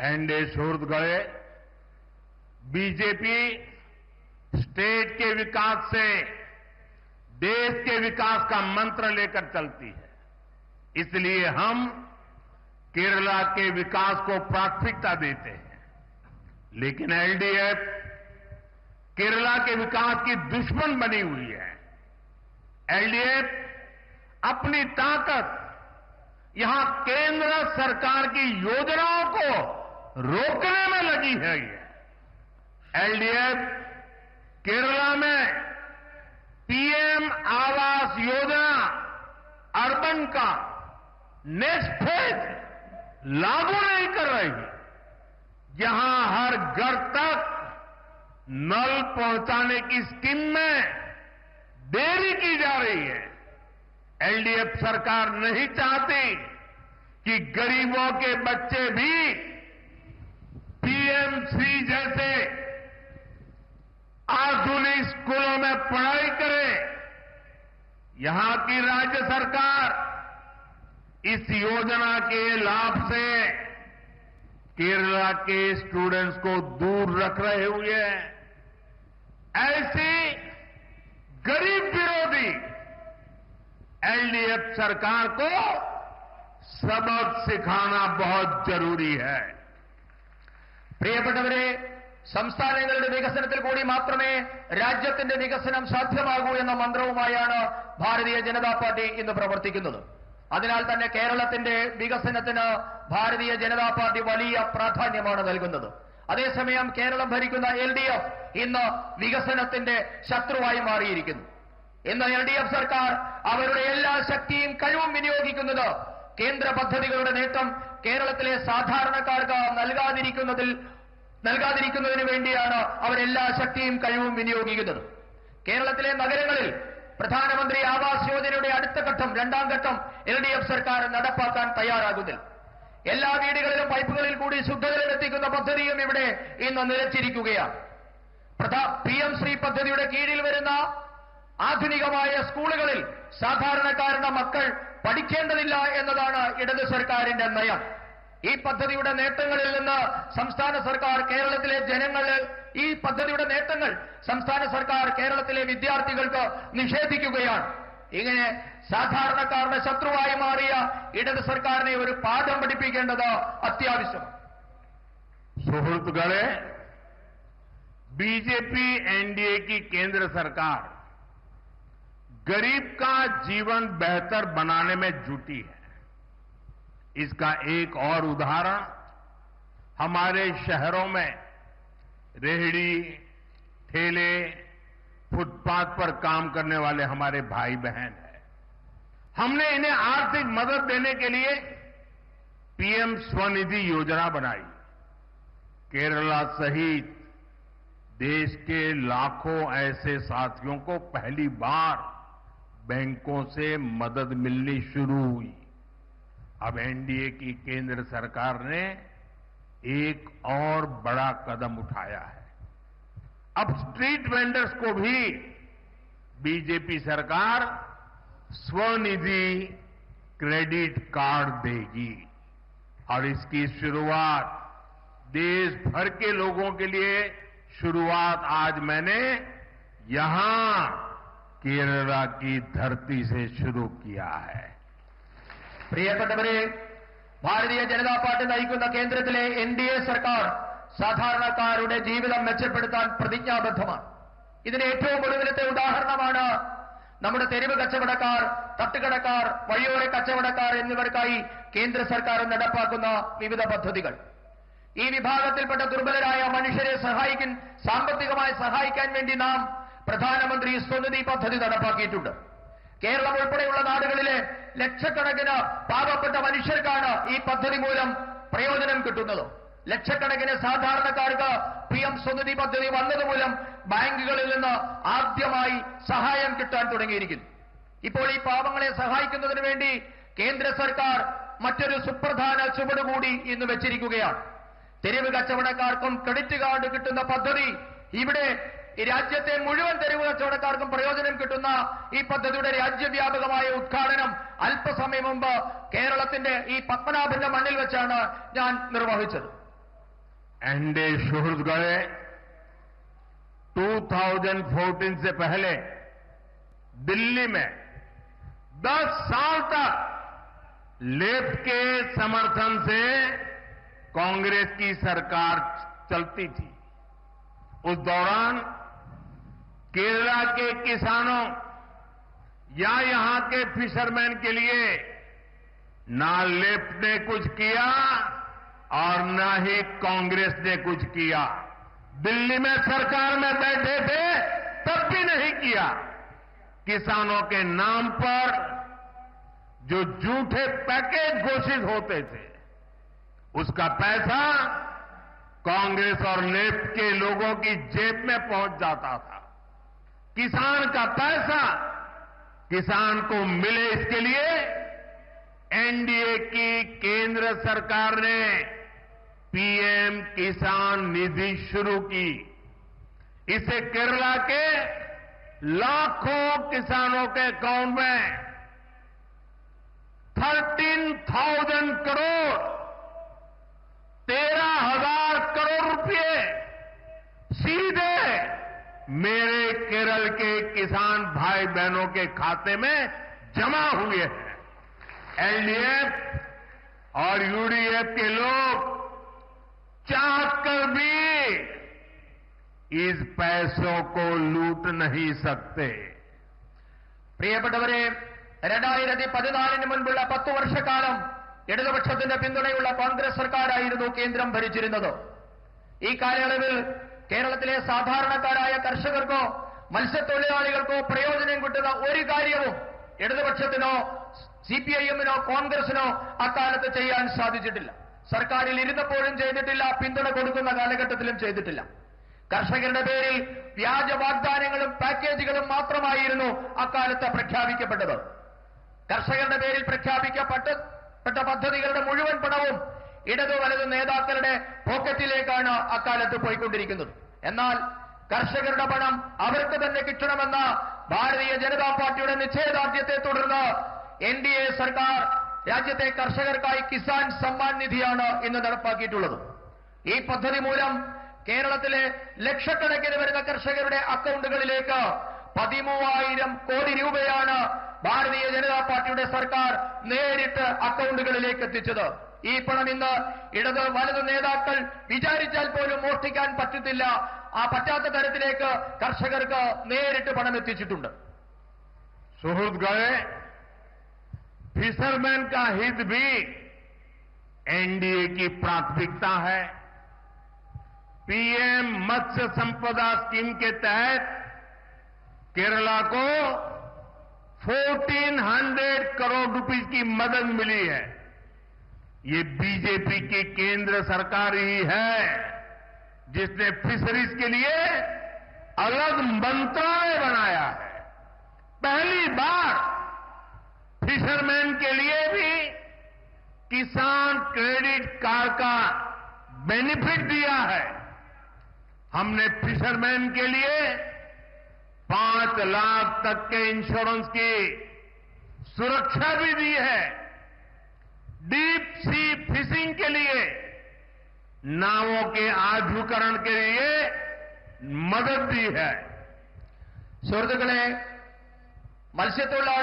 NDA सुहृदगढ़े BJP state के विकास से देश के विकास का मंत्र लेकर चलती है। इसलिए हम केरला के विकास को प्राथमिकता देते हैं। लेकिन एलडीएफ केरला के विकास की दुश्मन बनी हुई है। एलडीएफ अपनी ताकत यहां केंद्र सरकार की योजनाओं को रोकने में लगी है। एलडीएफ केरला में पीएम आवास योजना अर्बन का नेक्स्ट फेज लागू नहीं कर रही। जहां हर घर तक नल पहुंचाने की स्कीम में देरी की जा रही है। एलडीएफ सरकार नहीं चाहती कि गरीबों के बच्चे भी पीएमसी जैसे आधुनिक स्कूलों में पढ़ाई करें। यहां की राज्य सरकार इस योजना के लाभ से केरला के स्टूडेंट्स को दूर रख रहे हुए हैं। ऐसी गरीब विरोधी एलडीएफ सरकार को सबक सिखाना बहुत जरूरी है। പ്രിയപ്പെട്ടവരെ, സംസ്ഥാനങ്ങളുടെ വികസനത്തിൽ കൂടി മാത്രമേ രാജ്യത്തിന്റെ വികസനം സാധ്യമാകൂ എന്ന മന്ത്രവുമായാണ് ഭാരതീയ ജനതാ പാർട്ടി ഇന്ന് പ്രവർത്തിക്കുന്നത്. അതിനാൽ തന്നെ കേരളത്തിന്റെ വികസനത്തിന് ഭാരതീയ ജനതാ പാർട്ടി വലിയ പ്രാധാന്യമാണ് നൽകുന്നത്. അതേസമയം കേരളം ഭരിക്കുന്ന എൽഡിഎഫ് ഇന്ന് വികസനത്തിന്റെ ശത്രുവായി മാറിയിരിക്കുന്നു. ഇന്ന് എൽഡിഎഫ് സർക്കാർ അവരുടെ എല്ലാ ശക്തിയും കഴിവും വിനിയോഗിക്കുന്നത് കേന്ദ്ര പദ്ധതികളുടെ നേട്ടം കേരളത്തിലെ സാധാരണക്കാർക്ക് നൽകാതിരിക്കുന്നതിന് വേണ്ടിയാണ് അവരെല്ലാ ശക്തിയും കഴിവും വിനിയോഗിക്കുന്നത്. കേരളത്തിലെ നഗരങ്ങളിൽ പ്രധാനമന്ത്രി ആവാസ് യോജനയുടെ അടുത്ത ഘട്ടം, രണ്ടാം ഘട്ടം എൽഡിഎഫ് സർക്കാർ നടപ്പാക്കാൻ തയ്യാറാകുന്നില്ല. എല്ലാ വീടുകളിലും പൈപ്പുകളിൽ കൂടി ശുദ്ധജലം എത്തിക്കുന്ന പദ്ധതിയും ഇവിടെ ഇന്ന് നിലച്ചിരിക്കുകയാണ്. പിഎം ശ്രീ പദ്ധതിയുടെ കീഴിൽ വരുന്ന ആധുനികമായ സ്കൂളുകളിൽ സാധാരണക്കാരുടെ മക്കൾ പഠിക്കേണ്ടതില്ല എന്നതാണ് ഇടത് സർക്കാരിന്റെ നയം. ഈ പദ്ധതിയുടെ നേട്ടങ്ങളിൽ നിന്ന് സംസ്ഥാന സർക്കാർ കേരളത്തിലെ ഈ പദ്ധതിയുടെ നേട്ടങ്ങൾ സംസ്ഥാന സർക്കാർ കേരളത്തിലെ വിദ്യാർത്ഥികൾക്ക് നിഷേധിക്കുകയാണ്. ഇങ്ങനെ സാധാരണക്കാരുടെ ശത്രുവായി മാറിയ ഇടത് സർക്കാരിനെ ഒരു പാഠം പഠിപ്പിക്കേണ്ടത് അത്യാവശ്യമാണ്. സുഹൃത്തുക്കളെ, बीजेपी एनडीए की केंद्र सरकार गरीब का जीवन बेहतर बनाने में जुटी है। इसका एक और उदाहरण हमारे शहरों में रेहड़ी, ठेले, फुटपाथ पर काम करने वाले हमारे भाई बहन हैं। हमने इन्हें आर्थिक मदद देने के लिए पीएम स्वनिधि योजना बनाई। केरला सहित देश के लाखों ऐसे साथियों को पहली बार बैंकों से मदद मिलनी शुरू हुई। अब एनडीए की केंद्र सरकार ने एक और बड़ा कदम उठाया है। अब स्ट्रीट वेंडर्स को भी बीजेपी सरकार स्वनिधि क्रेडिट कार्ड देगी और इसकी शुरुआत देश भर के लोगों के लिए आज मैंने यहां केरला की धरती से शुरू किया है। പ്രിയപ്പെട്ടവരെ, ഭാരതീയ ജനതാ പാർട്ടി നയിക്കുന്ന കേന്ദ്രത്തിലെ എൻഡിഎ സർക്കാർ സാധാരണക്കാരുടെ ജീവിതം മെച്ചപ്പെടുത്താൻ പ്രതിജ്ഞാബദ്ധമാണ്. ഇതിന് ഏറ്റവും ഒടുവിലത്തെ ഉദാഹരണമാണ് നമ്മുടെ തെരുവ് കച്ചവടക്കാർ, തട്ടുകടക്കാർ, വഴിയോര കച്ചവടക്കാർ എന്നിവർക്കായി കേന്ദ്ര സർക്കാർ നടപ്പാക്കുന്ന വിവിധ പദ്ധതികൾ. ഈ വിഭാഗത്തിൽപ്പെട്ട ദുർബലരായ മനുഷ്യരെ സാമ്പത്തികമായി സഹായിക്കാൻ വേണ്ടി നാം പ്രധാനമന്ത്രി സ്വനിധി പദ്ധതി നടപ്പാക്കിയിട്ടുണ്ട്. കേരളം ഉൾപ്പെടെയുള്ള നാടുകളിലെ ലക്ഷക്കണക്കിന് പാവപ്പെട്ട മനുഷ്യർക്കാണ് ഈ പദ്ധതി മൂലം പ്രയോജനം കിട്ടുന്നത്. ലക്ഷക്കണക്കിന് സാധാരണക്കാർക്ക് പിഎം സ്വനിധി പദ്ധതി വന്നതുമൂലം ബാങ്കുകളിൽ നിന്ന് ആദ്യമായി സഹായം കിട്ടാൻ തുടങ്ങിയിരിക്കുന്നു. ഇപ്പോൾ ഈ പാവങ്ങളെ സഹായിക്കുന്നതിന് വേണ്ടി കേന്ദ്ര സർക്കാർ മറ്റൊരു സുപ്രധാന ചുവടുകൂടി ഇന്ന് വെച്ചിരിക്കുകയാണ്. തെരുവ് കച്ചവടക്കാർക്കും ക്രെഡിറ്റ് കാർഡ് കിട്ടുന്ന പദ്ധതി, ഇവിടെ രാജ്യത്തെ മുഴുവൻ തെരുവ് കച്ചവടക്കാർക്കും പ്രയോജനം കിട്ടുന്ന ഈ പദ്ധതിയുടെ രാജ്യവ്യാപകമായ ഉദ്ഘാടനം അല്പസമയം മുമ്പ് കേരളത്തിന്റെ ഈ പത്മനാഭന്റെ മണ്ണിൽ വെച്ചാണ് ഞാൻ നിർവഹിച്ചത്. एनडीए सुहृदगढ़ 2014 से पहले दिल्ली में 10 साल तक लेफ्ट के समर्थन से कांग्रेस की सरकार चलती थी। उस दौरान केरला के किसानों या यहां के फिशरमैन के लिए ना लेफ्ट ने कुछ किया और ना ही कांग्रेस ने कुछ किया। दिल्ली में सरकार में बैठे थे तब भी नहीं किया। किसानों के नाम पर जो झूठे पैकेज घोषित होते थे उसका पैसा कांग्रेस और लेफ्ट के लोगों की जेब में पहुंच जाता था। किसान का पैसा किसान को मिले इसके लिए एनडीए की केंद्र सरकार ने पीएम किसान निधि शुरू की। इसे केरला के लाखों किसानों के अकाउंट में 13,000 करोड़ 13,000 करोड़ रुपए सीधे मेरे केरल के किसान भाई बहनों के खाते में जमा हुए हैं। एलडीएफ और यूडीएफ के लोग चाहकर भी इस पैसों को लूट नहीं सकते। പ്രിയപ്പെട്ടവരെ 2014 മുൻപുള്ള 10 വർഷക്കാലം ഇടതുപക്ഷത്തിന്റെ പിന്തുണയുള്ള കോൺഗ്രസ് സർക്കാരായിരുന്നു കേന്ദ്രം ഭരിച്ചിരുന്നത്. ഈ കാലയളവിൽ കേരളത്തിലെ സാധാരണക്കാരായ കർഷകർക്കോ മത്സ്യത്തൊഴിലാളികൾക്കോ പ്രയോജനം കിട്ടുന്ന ഒരു കാര്യവും ഇടതുപക്ഷത്തിനോ സിപിഐഎമ്മിനോ കോൺഗ്രസിനോ അക്കാലത്ത് ചെയ്യാൻ സാധിച്ചിട്ടില്ല. സർക്കാരിൽ ഇരുന്നപ്പോഴും ചെയ്തിട്ടില്ല, പിന്തുണ കൊടുക്കുന്ന കാലഘട്ടത്തിലും ചെയ്തിട്ടില്ല. കർഷകരുടെ പേരിൽ വ്യാജ വാഗ്ദാനങ്ങളും പാക്കേജുകളും മാത്രമായിരുന്നു അക്കാലത്ത് പ്രഖ്യാപിക്കപ്പെട്ടത്. കർഷകരുടെ പേരിൽ പ്രഖ്യാപിക്കപ്പെട്ട പദ്ധതികളുടെ മുഴുവൻ പണവും ഇടതു വലതു നേതാക്കളുടെ പോക്കറ്റിലേക്കാണ് അക്കാലത്ത് പോയിക്കൊണ്ടിരിക്കുന്നത്. എന്നാൽ കർഷകരുടെ പണം അവർക്ക് തന്നെ കിട്ടണമെന്ന ഭാരതീയ ജനതാ പാർട്ടിയുടെ നിശ്ചയദാർഢ്യത്തെ തുടർന്ന് എൻഡിഎ സർക്കാർ രാജ്യത്തെ കർഷകർക്കായി കിസാൻ സമ്മാൻ നിധിയാണ് ഇന്ന് നടപ്പാക്കിയിട്ടുള്ളത്. ഈ പദ്ധതി മൂലം കേരളത്തിലെ ലക്ഷക്കണക്കിന് വരുന്ന കർഷകരുടെ അക്കൗണ്ടുകളിലേക്ക് 13,000 കോടി രൂപയാണ് ഭാരതീയ ജനതാ പാർട്ടിയുടെ സർക്കാർ നേരിട്ട് അക്കൗണ്ടുകളിലേക്ക് എത്തിച്ചത്. ഈ പണം ഇന്ന് ഇടത് വലതു നേതാക്കൾ വിചാരിച്ചാൽ പോലും മോഷ്ടിക്കാൻ പറ്റത്തില്ല. ആ പറ്റാത്ത തരത്തിലേക്ക് കർഷകർക്ക് നേരിട്ട് പണം എത്തിച്ചിട്ടുണ്ട്. सुहृदगढ़ फिशरमैन का हित भी एनडीए की प्राथमिकता है। पीएम मत्स्य संपदा स्कीम के तहत केरला को 1400 करोड़ रुपीस की मदद मिली है। ये बीजेपी की केंद्र सरकार ही है जिसने फिशरीज के लिए अलग मंत्रालय बनाया है। पहली बार फिशरमैन के लिए भी किसान क्रेडिट कार्ड का बेनिफिट दिया है। हमने फिशरमैन के लिए 5 लाख तक के इंश्योरेंस की सुरक्षा भी दी है। डीप सी फिशिंग के लिए नावों के आधुनिकीकरण के लिए मदद दी है. സുഹൃത്തുക്കളെ, മത്സ്യത്തൊഴിലാളി